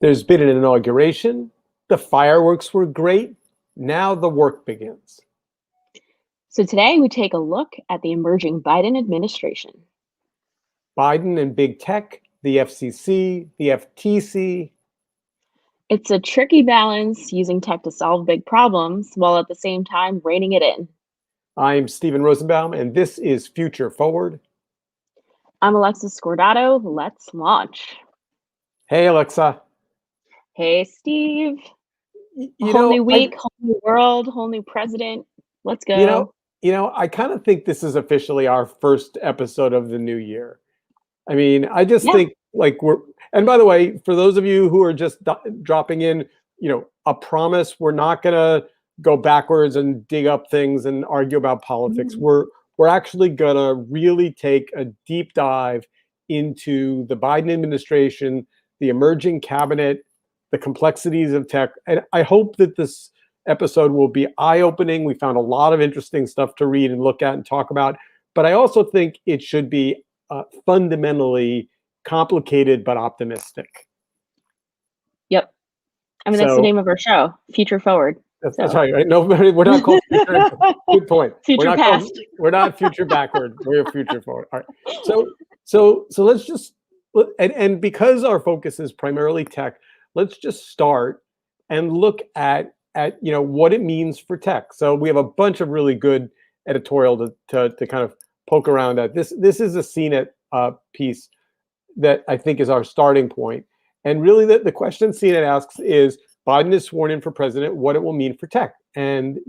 There's been an inauguration. The fireworks were great. Now the work begins. So today we take a look at the emerging Biden administration. Biden and big tech, the FCC, the FTC. It's a tricky balance using tech to solve big problems while at the same time reining it in. I'm Stephen Rosenbaum, and this is Future Forward. I'm Alexis Scordato. Let's launch. Hey, Alexa. Hey, Steve. Whole new week, whole new world, whole new president. Let's go. I kind of think this is officially our first episode of the new year. I mean, I just think and by the way, for those of you who are just dropping in, a promise, we're not going to go backwards and dig up things and argue about politics. Mm-hmm. We're actually going to really take a deep dive into the Biden administration, the emerging cabinet, the complexities of tech. And I hope that this episode will be eye-opening. We found a lot of interesting stuff to read and look at and talk about. But I also think it should be fundamentally complicated but optimistic. Yep. I mean, that's the name of our show, Future Forward. That's right? Nobody, we're not called future. Good point. Future past. We're not future backward. We're future forward. All right. So let's just and because our focus is primarily tech, let's just start and look at what it means for tech. So we have a bunch of really good editorial to kind of poke around at. This is a CNET piece that I think is our starting point. And really the question CNET asks is, Biden is sworn in for president, what it will mean for tech. And,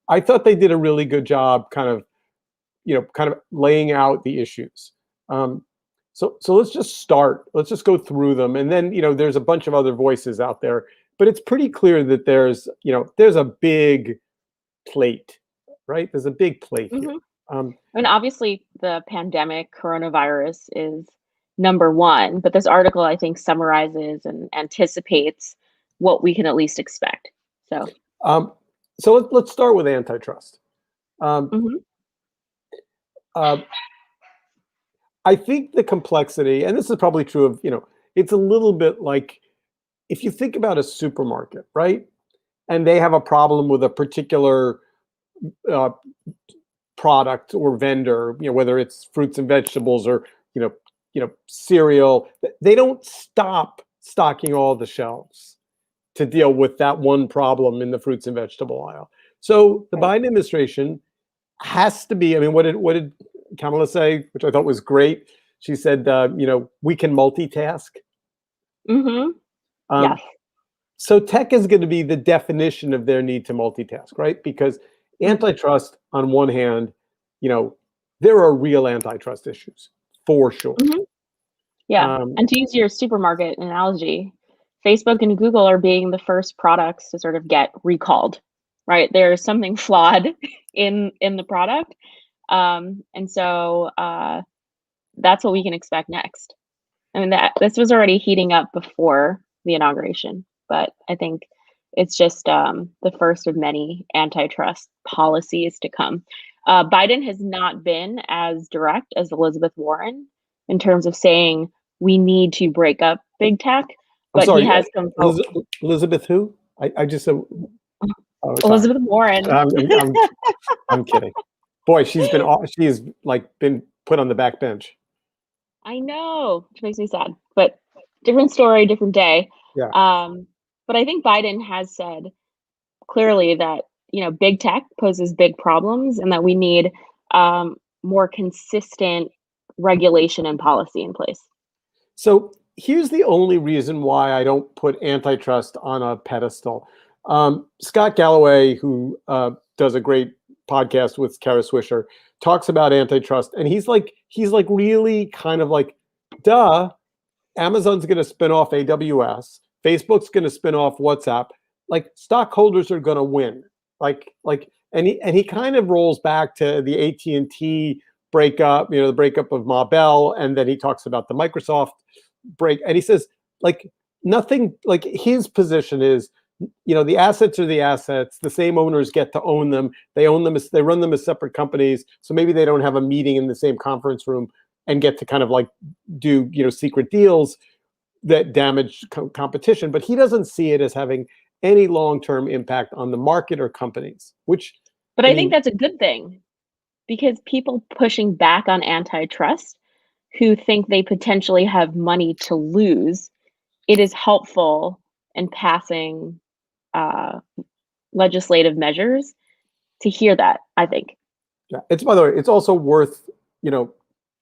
I thought they did a really good job kind of laying out the issues. So let's just start. Let's just go through them. And then, there's a bunch of other voices out there, but it's pretty clear that there's a big plate, right? There's a big plate here. I mean, obviously the pandemic, coronavirus is number one, but this article, I think, summarizes and anticipates what we can at least expect. So let's start with antitrust. I think the complexity, and this is probably true of, it's a little bit like if you think about a supermarket, right? And they have a problem with a particular product or vendor, whether it's fruits and vegetables or, cereal, they don't stop stocking all the shelves to deal with that one problem in the fruits and vegetable aisle. So the Biden administration has to be, I mean, what did Kamala say, which I thought was great? She said, we can multitask. Yes. So tech is going to be the definition of their need to multitask, right? Because antitrust, on one hand, there are real antitrust issues for sure. Yeah. And to use your supermarket analogy, Facebook and Google are being the first products to sort of get recalled, right? There's something flawed in the product. And so that's what we can expect next. I mean, this was already heating up before the inauguration, but I think it's just the first of many antitrust policies to come. Biden has not been as direct as Elizabeth Warren in terms of saying we need to break up big tech, but he has come forward. Elizabeth who? I just said Elizabeth Warren. I'm kidding. Boy, she's been put on the back bench. I know, which makes me sad, but different story, different day. Yeah. But I think Biden has said clearly that, big tech poses big problems and that we need more consistent regulation and policy in place. So here's the only reason why I don't put antitrust on a pedestal. Scott Galloway, who does a great podcast with Kara Swisher, talks about antitrust, and he's like really kind of like, duh, Amazon's going to spin off AWS, Facebook's going to spin off WhatsApp, like stockholders are going to win, and he kind of rolls back to the AT&T breakup, the breakup of Ma Bell, and then he talks about the Microsoft break, and he says nothing, his position is, the assets are the assets. The same owners get to own them. They own them they run them as separate companies. So maybe they don't have a meeting in the same conference room and get to kind of do, secret deals. that damage competition, but he doesn't see it as having any long-term impact on the market or companies, which. But I think that's a good thing, because people pushing back on antitrust who think they potentially have money to lose, it is helpful in passing legislative measures to hear that, I think. Yeah, it's, by the way, it's also worth,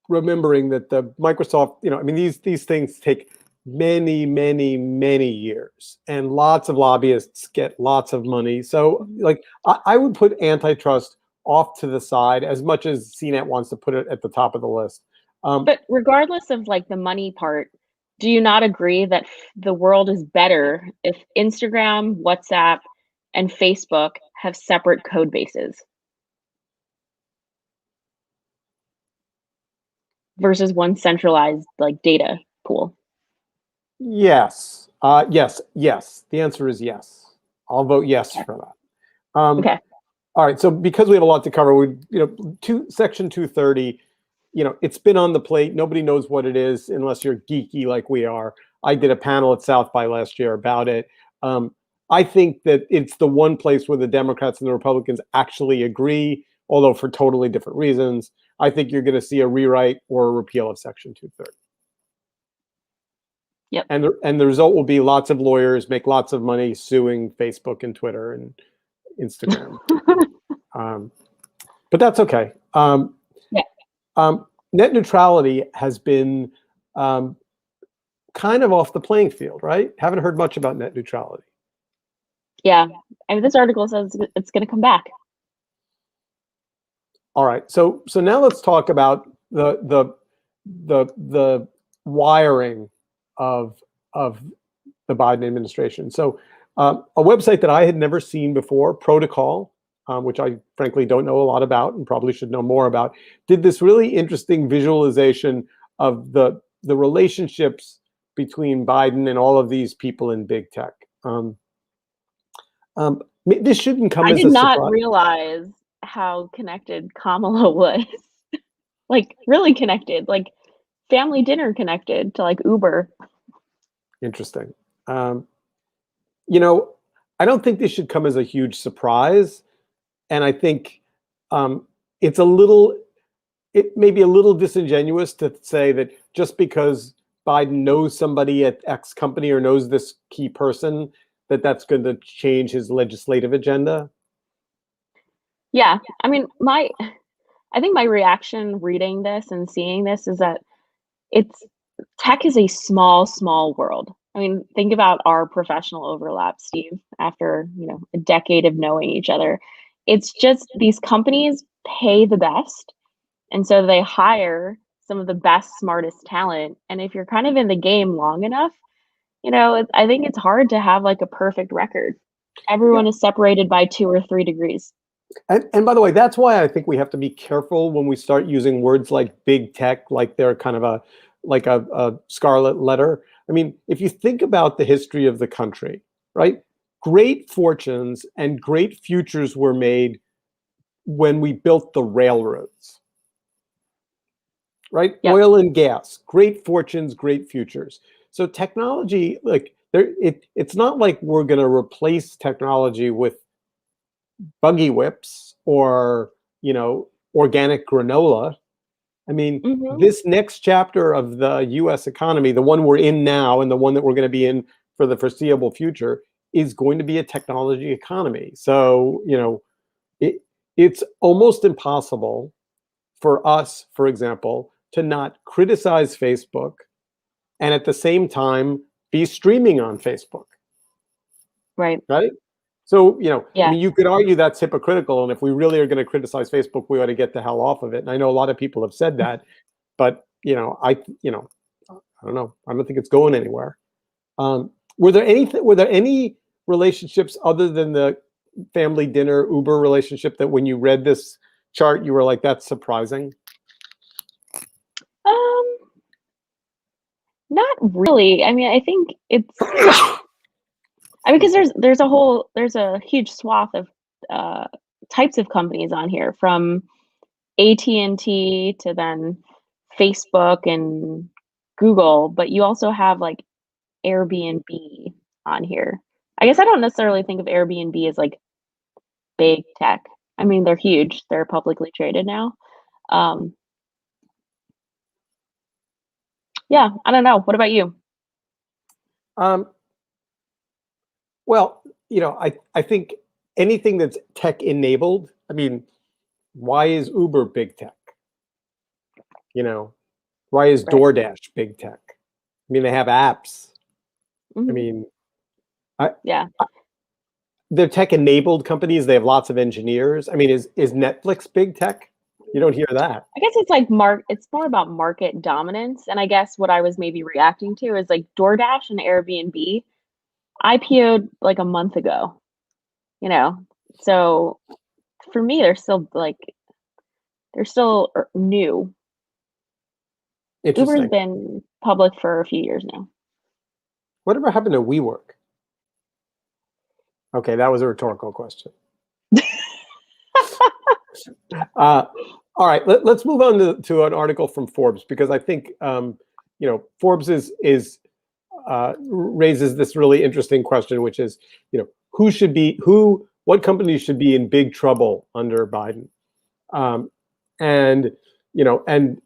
remembering that the Microsoft, I mean, these things take many, many, many years, and lots of lobbyists get lots of money. So, like, I would put antitrust off to the side as much as CNET wants to put it at the top of the list. But regardless of like the money part, do you not agree that the world is better if Instagram, WhatsApp, and Facebook have separate code bases versus one centralized like data pool? Yes. Yes. The answer is yes. I'll vote yes for that. Okay. All right. So because we have a lot to cover, Section 230, it's been on the plate. Nobody knows what it is unless you're geeky like we are. I did a panel at South by last year about it. I think that it's the one place where the Democrats and the Republicans actually agree, although for totally different reasons. I think you're going to see a rewrite or a repeal of Section 230. Yep. And the result will be lots of lawyers make lots of money suing Facebook and Twitter and Instagram. But that's okay. Net neutrality has been kind of off the playing field, right? Haven't heard much about net neutrality. Yeah, I mean, this article says it's going to come back. All right, so now let's talk about the wiring of the Biden administration. So a website that I had never seen before, Protocol, which I frankly don't know a lot about and probably should know more about, did this really interesting visualization of the relationships between Biden and all of these people in big tech. This shouldn't come as a surprise. I did not realize how connected Kamala was. Like, really connected, like family dinner connected to like Uber. Interesting. I don't think this should come as a huge surprise. And I think it may be a little disingenuous to say that just because Biden knows somebody at X company or knows this key person, that's going to change his legislative agenda. Yeah, I mean, I think my reaction reading this and seeing this is that tech is a small world. I mean, think about our professional overlap, Steve, after, a decade of knowing each other. It's just these companies pay the best. And so they hire some of the best, smartest talent. And if you're kind of in the game long enough, I think it's hard to have like a perfect record. Everyone is separated by 2 or 3 degrees. And by the way, that's why I think we have to be careful when we start using words like big tech, like they're kind of a scarlet letter. I mean, if you think about the history of the country, right? Great fortunes and great futures were made when we built the railroads, right? Yep. Oil and gas, great fortunes, great futures. So technology, it's not like we're going to replace technology with buggy whips or, organic granola. I mean, this next chapter of the U.S. economy, the one we're in now and the one that we're going to be in for the foreseeable future, is going to be a technology economy. So, it's almost impossible for us, for example, to not criticize Facebook and at the same time be streaming on Facebook. Right. Right? So, I mean, you could argue that's hypocritical. And if we really are going to criticize Facebook, we ought to get the hell off of it. And I know a lot of people have said that, but, I don't know. I don't think it's going anywhere. Were there any relationships other than the family dinner Uber relationship that when you read this chart, you were like, that's surprising? Not really. I mean, I think it's, because there's a huge swath of types of companies on here, from AT&T to then Facebook and Google, but you also have like Airbnb on here. I guess I don't necessarily think of Airbnb as like big tech. I mean, they're huge. They're publicly traded now. Yeah, I don't know. What about you? Well, I think anything that's tech enabled, I mean, why is Uber big tech? Why is Right. DoorDash big tech? I mean, they have apps. I Mhm. mean, Yeah. they're tech enabled companies. They have lots of engineers. I mean, is Netflix big tech? You don't hear that. I guess it's like it's more about market dominance. And I guess what I was maybe reacting to is like DoorDash and Airbnb IPO'd like a month ago, you know? So for me, they're still new. Uber's Interesting. been public for a few years now. Whatever happened to WeWork? Okay, that was a rhetorical question. All right, let's move on to an article from Forbes, because I think Forbes raises this really interesting question, which is what companies should be in big trouble under Biden, and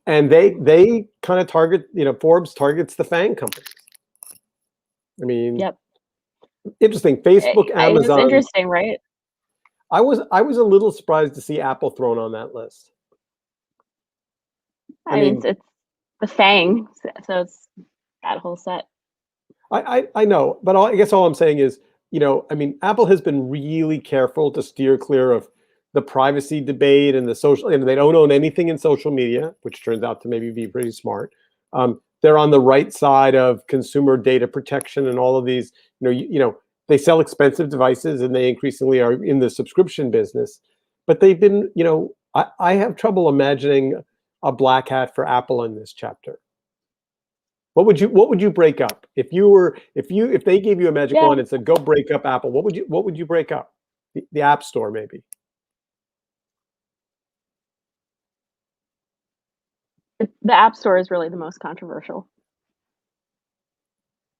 they kind of target, Forbes targets the FANG companies. I mean, Yep. Interesting. Facebook, Amazon. It's interesting, right? I was a little surprised to see Apple thrown on that list. I mean, it's the FANG, so it's that whole set. I know, but I guess all I'm saying is, Apple has been really careful to steer clear of the privacy debate and the social, and they don't own anything in social media, which turns out to maybe be pretty smart. They're on the right side of consumer data protection and all of these. They sell expensive devices, and they increasingly are in the subscription business. But they've been, I have trouble imagining a black hat for Apple in this chapter. What would you break up if they gave you a magic wand and said, go break up Apple? What would you break up? The App Store, maybe. The App Store is really the most controversial.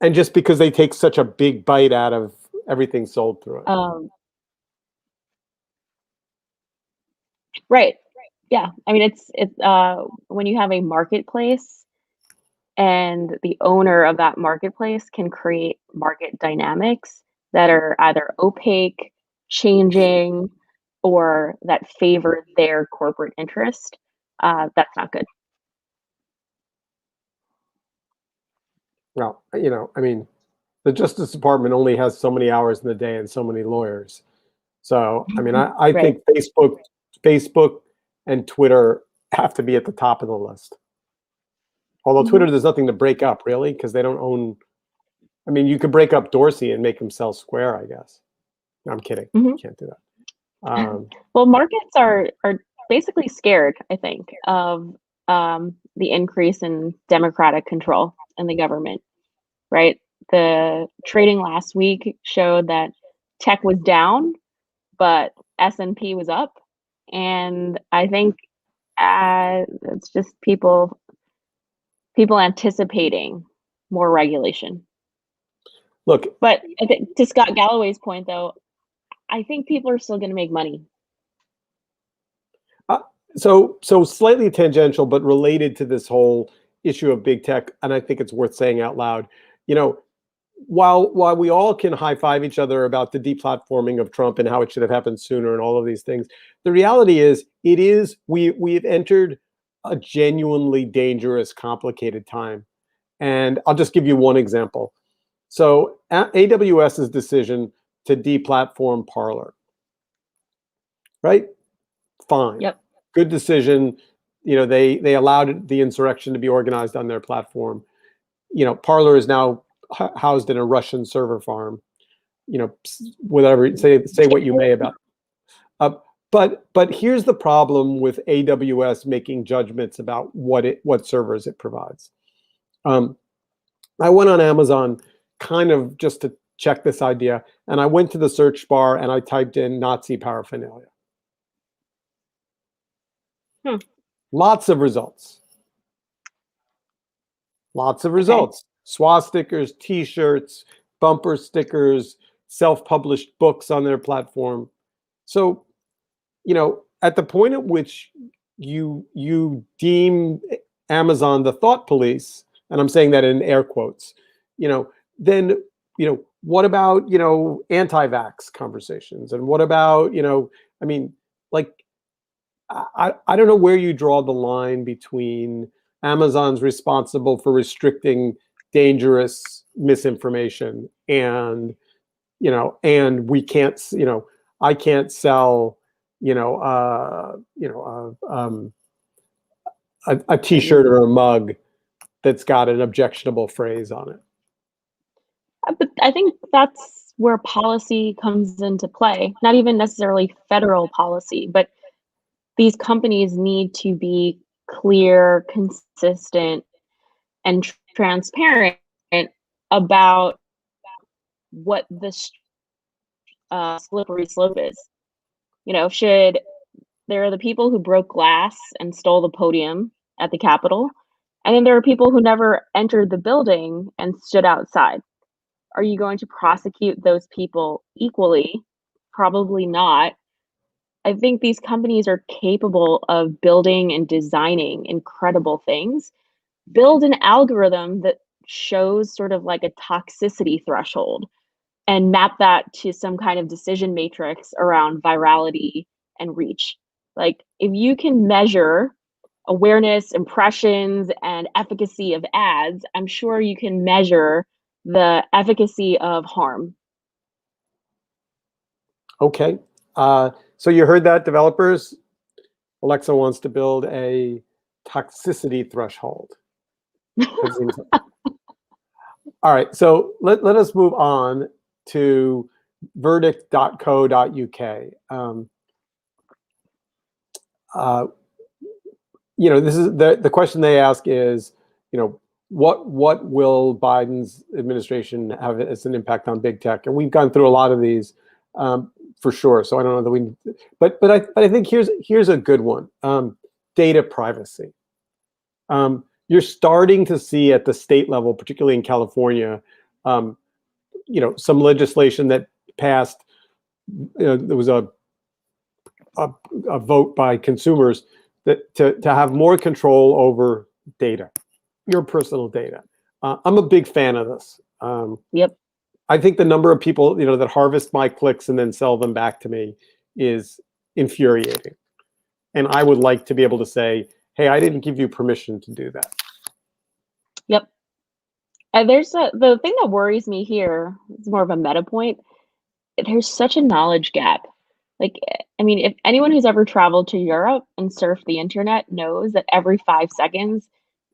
And just because they take such a big bite out of everything sold through it. Right. Yeah. I mean, it's when you have a marketplace and the owner of that marketplace can create market dynamics that are either opaque, changing, or that favor their corporate interest, that's not good. Well, the Justice Department only has so many hours in the day and so many lawyers. So, I Right. think Facebook and Twitter have to be at the top of the list. Although Twitter, there's nothing to break up, really, because they don't own. You could break up Dorsey and make him sell Square, I guess. No, I'm kidding. You can't do that. Well, markets are basically scared, I think, of the increase in democratic control in the government, right? The trading last week showed that tech was down, but S&P was up. And I think it's just people anticipating more regulation. Look, but I think to Scott Galloway's point, though, I think people are still going to make money. So slightly tangential, but related to this whole issue of big tech, and I think it's worth saying out loud. While we all can high five each other about the deplatforming of Trump and how it should have happened sooner and all of these things, the reality is we've entered a genuinely dangerous, complicated time. And I'll just give you one example. So AWS's decision to deplatform Parler, right? Fine. Yep. Good decision. They allowed the insurrection to be organized on their platform. Parler is now housed in a Russian server farm. Whatever, say what you may about. But here's the problem with AWS making judgments about what servers it provides. I went on Amazon kind of just to check this idea, and I went to the search bar and I typed in Nazi paraphernalia. Lots of results. Lots of results. swastikas, T-shirts, bumper stickers, self-published books on their platform. So, at the point at which you deem Amazon the thought police, and I'm saying that in air quotes, then what about anti-vax conversations, and what about I mean, like, I don't know where you draw the line between Amazon's responsible for restricting dangerous misinformation and and we can't I can't sell a T-shirt or a mug that's got an objectionable phrase on it. But I think that's where policy comes into play. Not even necessarily federal policy, but these companies need to be clear, consistent, and transparent about what the slippery slope is. There are the people who broke glass and stole the podium at the Capitol, and then there are people who never entered the building and stood outside. Are you going to prosecute those people equally? Probably not. I think these companies are capable of building and designing incredible things. Build an algorithm that shows sort of like a toxicity threshold and map that to some kind of decision matrix around virality and reach. Like, if you can measure awareness, impressions, and efficacy of ads, I'm sure you can measure the efficacy of harm. Okay. So you heard that, developers? Alexa wants to build a toxicity threshold. All right. So let us move on to verdict.co.uk. This is the question they ask is, what will Biden's administration have as an impact on big tech? And we've gone through a lot of these for sure. So I don't know that we, but I think here's a good one. Data privacy. You're starting to see at the state level, particularly in California, some legislation that passed. There was a vote by consumers that to have more control over data, your personal data. I'm a big fan of this. Yep. I think the number of people that harvest my clicks and then sell them back to me is infuriating, and I would like to be able to say, "Hey, I didn't give you permission to do that." Yep. And the thing that worries me here is more of a meta point. There's such a knowledge gap. Like, I mean, if anyone who's ever traveled to Europe and surfed the internet knows that every 5 seconds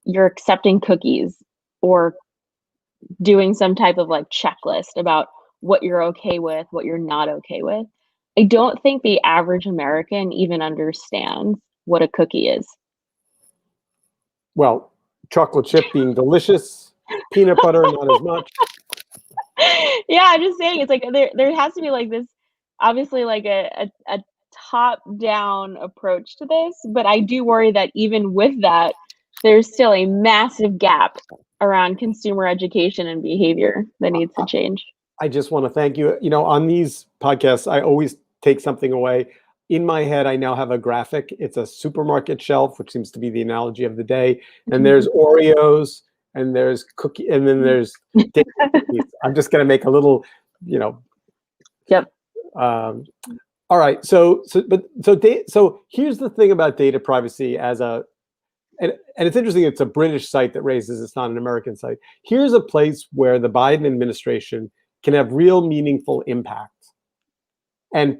you're accepting cookies or doing some type of like checklist about what you're okay with, what you're not okay with. I don't think the average American even understands what a cookie is. Well, chocolate chip being delicious, peanut butter not as much. Yeah, I'm just saying, it's like there has to be like this, obviously like a top-down approach to this, but I do worry that even with that, there's still a massive gap around consumer education and behavior that needs to change. I just want to thank you. On these podcasts, I always take something away. In my head, I now have a graphic. It's a supermarket shelf, which seems to be the analogy of the day. And there's Oreos, and there's cookie, and then there's cookies. I'm just going to make a little, Yep. All right. So here's the thing about data privacy and it's interesting. It's a British site that raises. It's not an American site. Here's a place where the Biden administration can have real meaningful impact, and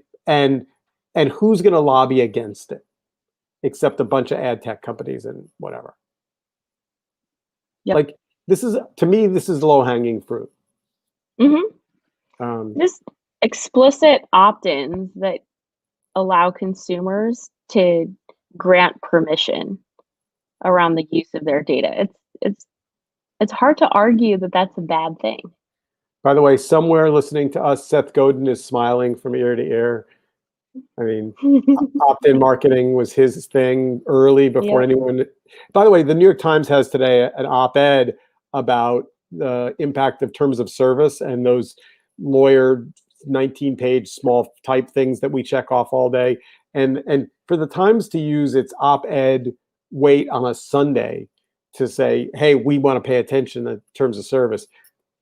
who's going to lobby against it, except a bunch of ad tech companies and whatever. Yep. Like, to me, this is low hanging fruit. Mm-hmm. Just explicit opt-ins that allow consumers to grant permission around the use of their data. It's hard to argue that that's a bad thing. By the way, somewhere listening to us, Seth Godin is smiling from ear to ear. I mean, opt-in marketing was his thing early before anyone. By the way, the New York Times has today an op-ed about the impact of terms of service and those lawyer 19-page small type things that we check off all day. And for the Times to use its op-ed weight on a Sunday to say, hey, we want to pay attention to terms of service,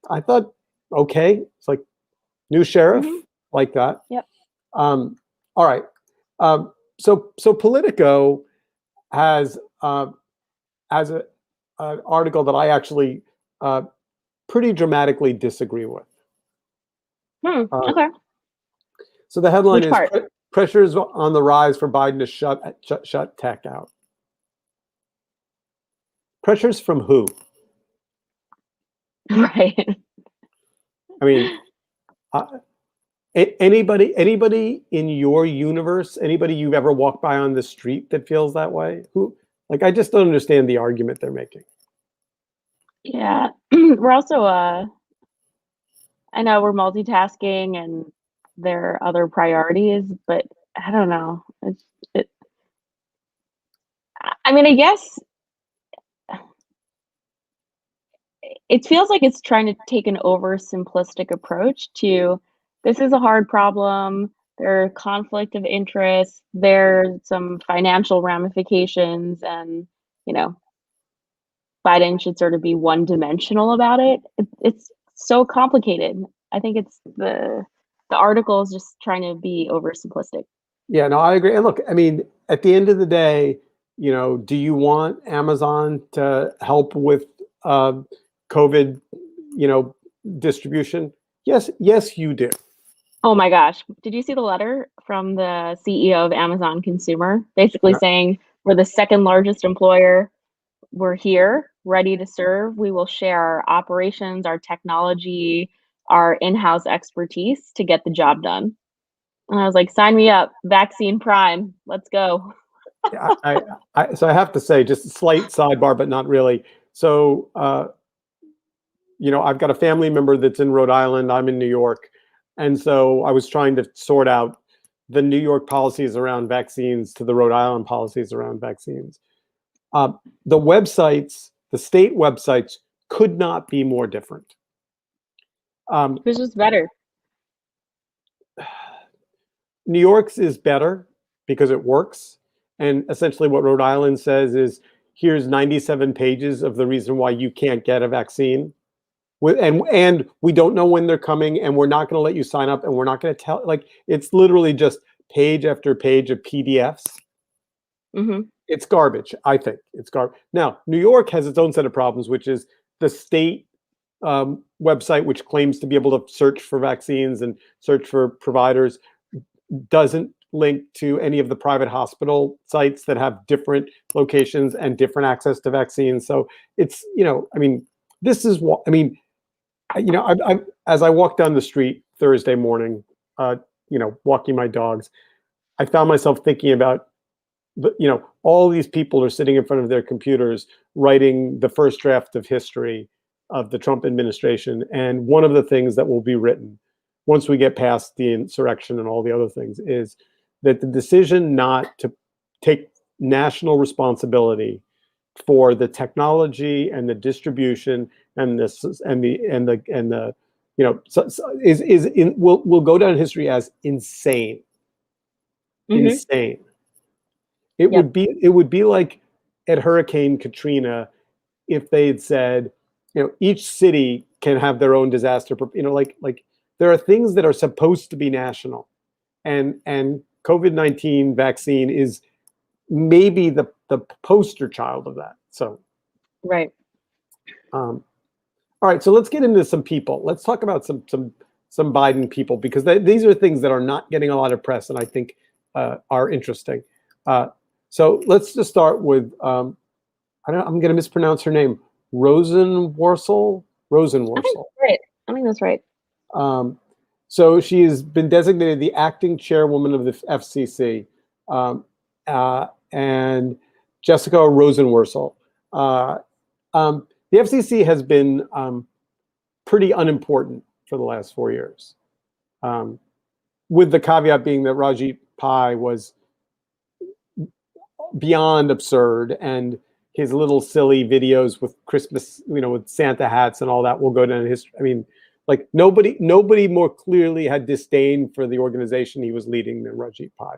I thought, okay, it's like new sheriff, like that. Yep. All right. So Politico has an article that I actually pretty dramatically disagree with. Okay. So the headline Which is part? Pressures on the rise for Biden to shut tech out. Pressures from who? Right. I mean, anybody in your universe, anybody you've ever walked by on the street that feels that way? Who? Like, I just don't understand the argument they're making. Yeah. We're also I know we're multitasking and there are other priorities, but I don't know. I mean, I guess it feels like it's trying to take an oversimplistic approach to this is a hard problem. There are conflict of interest. There's some financial ramifications, and Biden should sort of be one-dimensional about it. It's so complicated. I think it's the article is just trying to be oversimplistic. Yeah, no, I agree. And look, I mean, at the end of the day, do you want Amazon to help with COVID, distribution? Yes, you do. Oh my gosh. Did you see the letter from the CEO of Amazon Consumer basically saying we're the second largest employer. We're here, ready to serve. We will share our operations, our technology, our in-house expertise to get the job done. And I was like, sign me up. Vaccine Prime. Let's go. So I have to say, just a slight sidebar, but not really. So, I've got a family member that's in Rhode Island. I'm in New York. And so I was trying to sort out the New York policies around vaccines to the Rhode Island policies around vaccines. The websites, the state websites, could not be more different. Which is better. New York's is better because it works. And essentially what Rhode Island says is, here's 97 pages of the reason why you can't get a vaccine. And we don't know when they're coming, and we're not going to let you sign up, and we're not going to tell. Like, it's literally just page after page of PDFs. It's garbage. I think it's garbage. Now, New York has its own set of problems, which is the state website, which claims to be able to search for vaccines and search for providers, doesn't link to any of the private hospital sites that have different locations and different access to vaccines. So it's, this is what, as I walked down the street Thursday morning, walking my dogs, I found myself thinking about, all these people are sitting in front of their computers writing the first draft of history of the Trump administration. And one of the things that will be written once we get past the insurrection and all the other things is that the decision not to take national responsibility for the technology and the distribution and will go down in history as insane. Insane. It would be like at Hurricane Katrina if they had said, each city can have their own disaster. Like there are things that are supposed to be national, and COVID-19 vaccine is maybe the poster child of that. So, right. All right. So let's get into some people. Let's talk about some Biden people, because these are things that are not getting a lot of press, and I think are interesting. So let's just start with I'm going to mispronounce her name, Rosenworcel. I think that's right. So she has been designated the acting chairwoman of the FCC, and Jessica Rosenworcel. The FCC has been pretty unimportant for the last 4 years, with the caveat being that Rajiv Pai was beyond absurd, and his little silly videos with Christmas, with Santa hats and all that will go down in history. I mean, like nobody more clearly had disdain for the organization he was leading than Rajit Pai.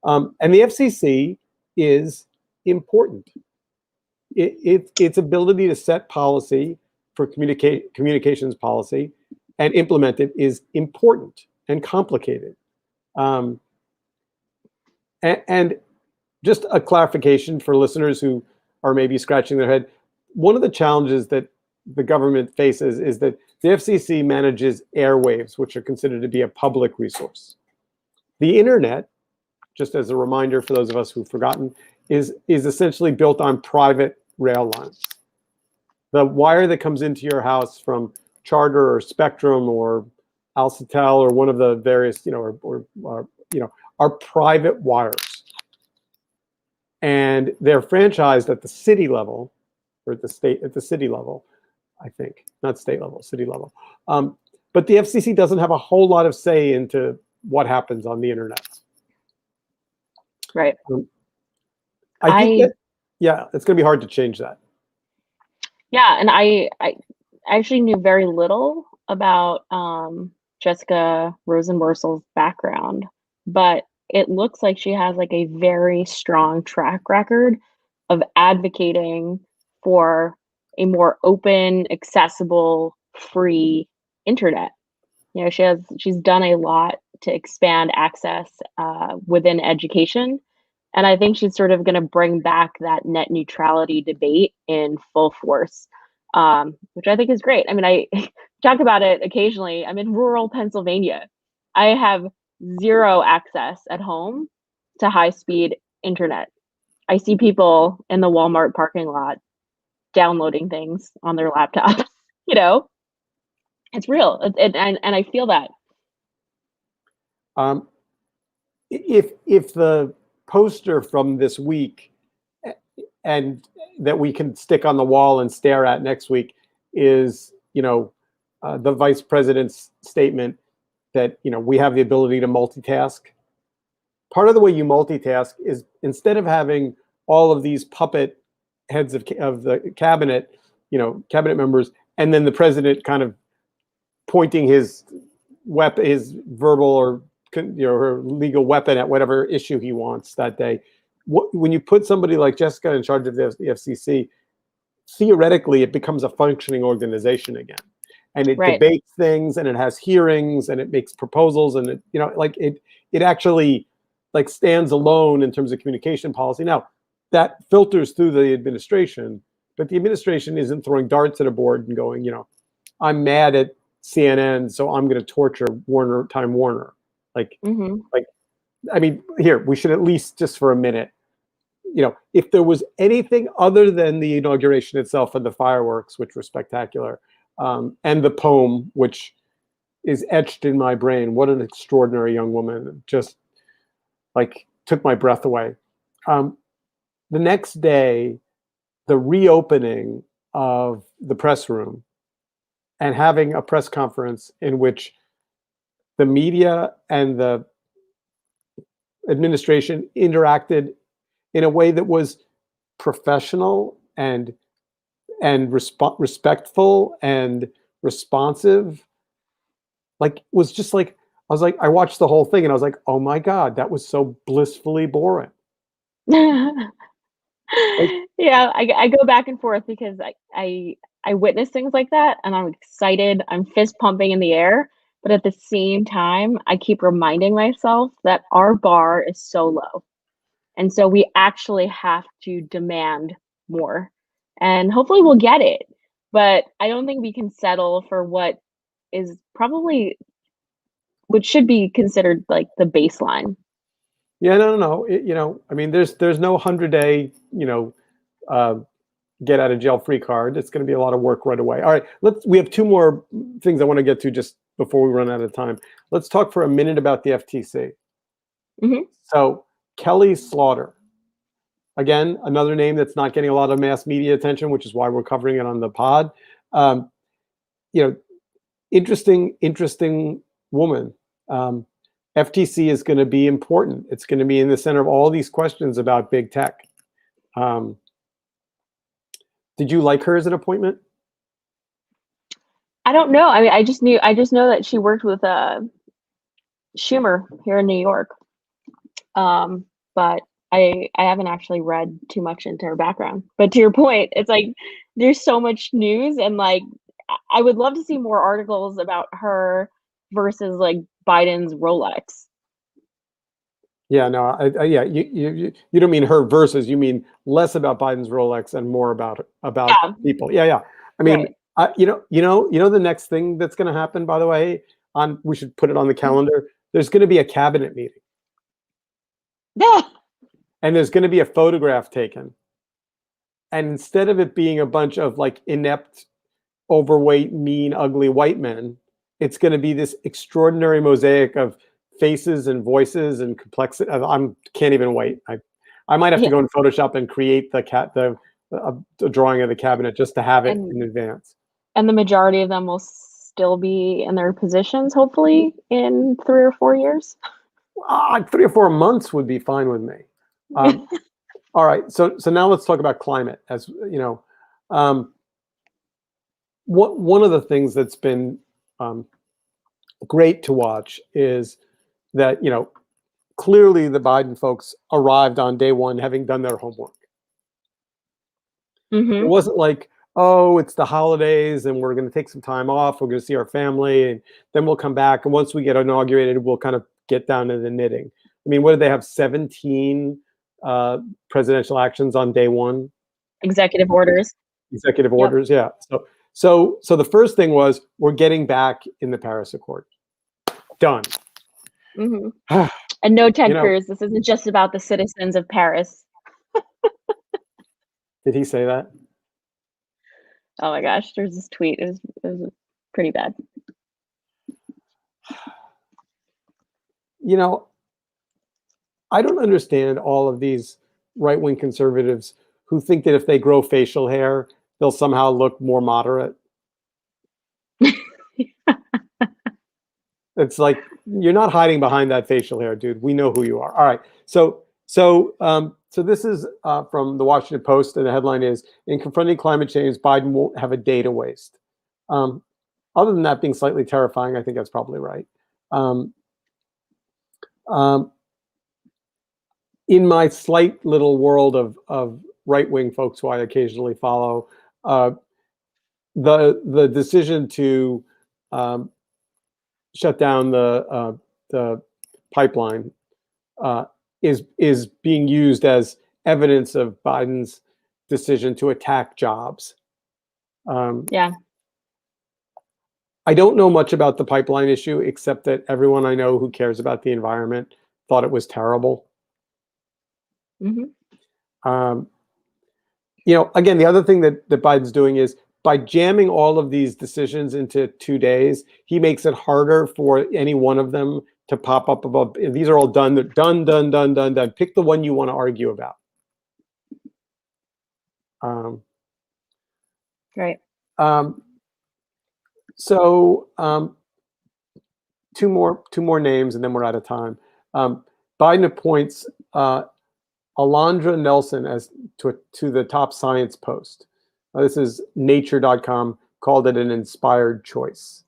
And the FCC is important. Its ability to set policy for communications policy and implement it is important and complicated. And just a clarification for listeners who are maybe scratching their head. One of the challenges that the government faces is that the FCC manages airwaves, which are considered to be a public resource. The internet, just as a reminder for those of us who've forgotten, is essentially built on private rail lines. The wire that comes into your house from Charter or Spectrum or Alcatel or one of the various, are private wires. And they're franchised at the city level, or at the city level, I think, not state level, city level. But the FCC doesn't have a whole lot of say into what happens on the internet. Right. I think that, yeah, it's going to be hard to change that. Yeah, and I actually knew very little about Jessica Rosenworcel's background, but it looks like she has like a very strong track record of advocating for a more open, accessible, free internet. She's done a lot to expand access within education. And I think she's sort of going to bring back that net neutrality debate in full force, which I think is great. I mean, I talk about it occasionally. I'm in rural Pennsylvania. I have zero access at home to high-speed internet. I see people in the Walmart parking lot downloading things on their laptops. It's real, and I feel that. If the poster from this week and that we can stick on the wall and stare at next week is, the vice president's statement that, we have the ability to multitask. Part of the way you multitask is instead of having all of these puppet heads of the cabinet, cabinet members, and then the president kind of pointing his weapon, his verbal or her legal weapon at whatever issue he wants that day. When you put somebody like Jessica in charge of the FCC, theoretically, it becomes a functioning organization again. And it debates things, and it has hearings, and it makes proposals, and it actually stands alone in terms of communication policy. Now, that filters through the administration, but the administration isn't throwing darts at a board and going, I'm mad at CNN, so I'm going to torture Time Warner. I mean, here, we should at least, just for a minute, if there was anything other than the inauguration itself and the fireworks, which were spectacular, and the poem, which is etched in my brain, what an extraordinary young woman, just took my breath away. The next day, the reopening of the press room and having a press conference in which the media and the administration interacted in a way that was professional and respectful and responsive, was just I was I watched the whole thing and I was like, oh my God, that was so blissfully boring. Yeah, I go back and forth because I witness things like that and I'm excited. I'm fist pumping in the air. But at the same time, I keep reminding myself that our bar is so low. And so we actually have to demand more. And hopefully we'll get it. But I don't think we can settle for what is probably, what should be considered the baseline. Yeah, no. I mean, there's no 100-day, get out of jail free card. It's going to be a lot of work right away. All right, we have two more things I want to get to just before we run out of time. Let's talk for a minute about the FTC. Mm-hmm. So Kelly Slaughter, again, another name that's not getting a lot of mass media attention, which is why we're covering it on the pod. Interesting woman. FTC is going to be important. It's going to be in the center of all these questions about big tech. Did you like her as an appointment? I don't know. I mean, I just know that she worked with Schumer here in New York. But I haven't actually read too much into her background. But to your point, it's like there's so much news, and like I would love to see more articles about her versus like Biden's Rolex. Yeah, no, yeah, you don't mean her versus, you mean less about Biden's Rolex and more about people. Yeah, yeah. I mean, right. you know the next thing that's going to happen, by the way, we should put it on the calendar. There's going to be a cabinet meeting. Yeah. And there's going to be a photograph taken. And instead of it being a bunch of like inept, overweight, mean, ugly white men, it's going to be this extraordinary mosaic of faces and voices and complexity. I can't even wait. I might have to go in Photoshop and create the drawing of the cabinet just to have it in advance. And the majority of them will still be in their positions, hopefully, in 3 or 4 years. 3 or 4 months would be fine with me. All right, so now let's talk about climate. As you know, one of the things that's been great to watch is that clearly the Biden folks arrived on day one having done their homework. It wasn't like, oh, it's the holidays and we're going to take some time off. We're going to see our family and then we'll come back. And once we get inaugurated, we'll kind of get down to the knitting. I mean, what did they have? 17 presidential actions on day one? Executive orders. Executive orders, yeah. So the first thing was, we're getting back in the Paris Accord. Done. And no Ted Cruz. This isn't just about the citizens of Paris. Did he say that? Oh my gosh, there's this tweet. It was pretty bad. I don't understand all of these right-wing conservatives who think that if they grow facial hair, they'll somehow look more moderate. It's like, you're not hiding behind that facial hair, dude. We know who you are. All right. So this is from the Washington Post, and the headline is, "In confronting climate change, Biden won't have a day to waste." Other than that being slightly terrifying, I think that's probably right. In my slight little world of right-wing folks who I occasionally follow, the decision to shut down the pipeline is being used as evidence of Biden's decision to attack jobs. Yeah. I don't know much about the pipeline issue, except that everyone I know who cares about the environment thought it was terrible. Again, the other thing that Biden's doing is, by jamming all of these decisions into 2 days, he makes it harder for any one of them to pop up above. These are all done. They're done, done, done, done, done. Pick the one you want to argue about. Right. Two more names, and then we're out of time. Biden appoints Alondra Nelson as to the top science post. This is Nature.com, called it an inspired choice.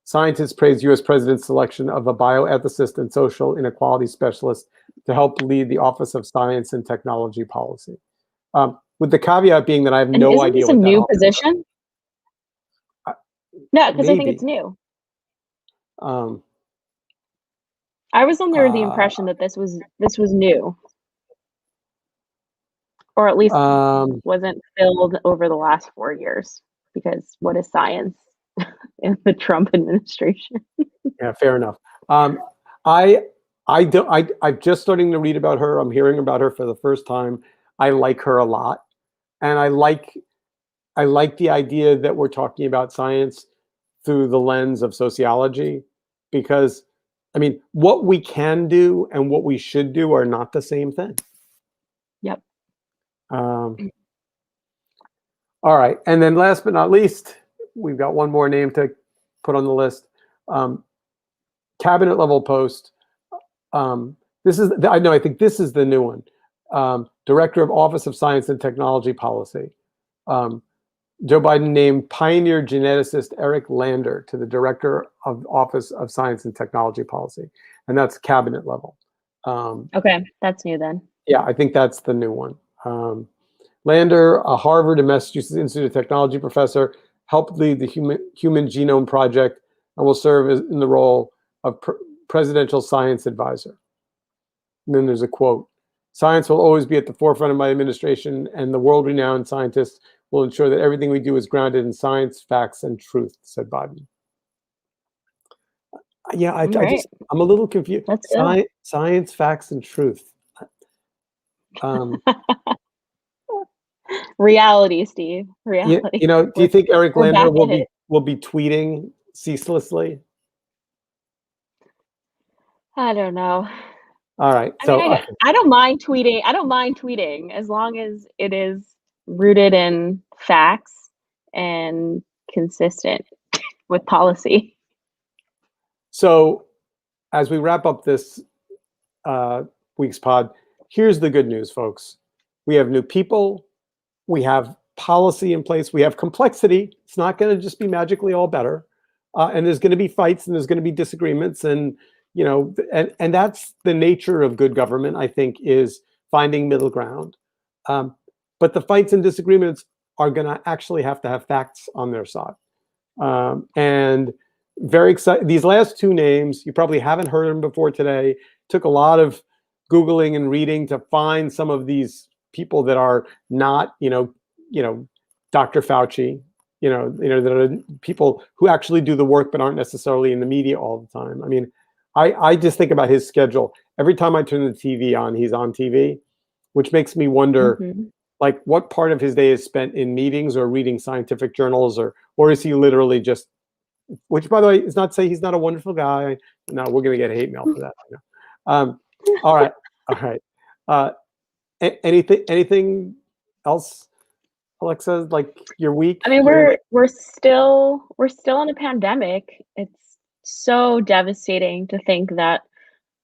Scientists praise U.S. President's selection of a bioethicist and social inequality specialist to help lead the Office of Science and Technology Policy. With the caveat being that I have no idea what that is. Isn't this a new position? No, because I think it's new. I was under the impression that this was new. Or at least wasn't filled over the last 4 years, because what is science in the Trump administration? Yeah, fair enough. I'm just starting to read about her. I'm hearing about her for the first time. I like her a lot, and I like the idea that we're talking about science through the lens of sociology, because I mean, what we can do and what we should do are not the same thing. Yep. All right, and then last but not least, we've got one more name to put on the list. Cabinet level post. I think this is the new one. Director of Office of Science and Technology Policy. Joe Biden named pioneer geneticist Eric Lander to the Director of Office of Science and Technology Policy, and that's cabinet level. Okay, that's new then. Yeah, I think that's the new one. Lander, a Harvard and Massachusetts Institute of Technology professor, helped lead the Human Genome Project and will serve in the role of presidential science advisor. And then there's a quote: "Science will always be at the forefront of my administration, and the world-renowned scientists will ensure that everything we do is grounded in science, facts, and truth," said Biden. Yeah, I'm a little confused. Science, facts, and truth. Reality, Steve. Reality. You know, do you think Eric Lander will be tweeting ceaselessly? I don't know. All right. I don't mind tweeting. I don't mind tweeting as long as it is rooted in facts and consistent with policy. So, as we wrap up this week's pod, here's the good news, folks. We have new people. We have policy in place. We have complexity. It's not going to just be magically all better. And there's going to be fights and there's going to be disagreements. And, you know, and that's the nature of good government, I think, is finding middle ground. But the fights and disagreements are going to actually have to have facts on their side. And very excited. These last two names, you probably haven't heard them before today. Took a lot of Googling and reading to find some of these people that are not, you know, Dr. Fauci, you know, that are people who actually do the work but aren't necessarily in the media all the time. I mean, I just think about his schedule. Every time I turn the TV on, he's on TV, which makes me wonder, like, what part of his day is spent in meetings or reading scientific journals, or is he literally just, which, by the way, is not to say he's not a wonderful guy. No, we're going to get hate mail for that. All right. Anything else, Alexa? Like your week? I mean, we're still in a pandemic. It's so devastating to think that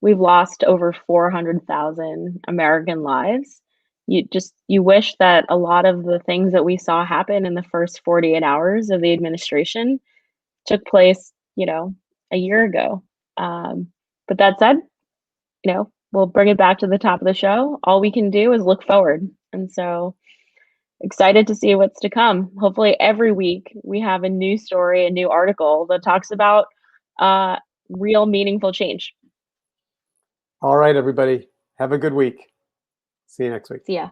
we've lost over 400,000 American lives. You wish that a lot of the things that we saw happen in the first 48 hours of the administration took place, you know, a year ago. But that said, you know, we'll bring it back to the top of the show. All we can do is look forward. And so excited to see what's to come. Hopefully every week we have a new story, a new article that talks about real meaningful change. All right, everybody. Have a good week. See you next week. See ya.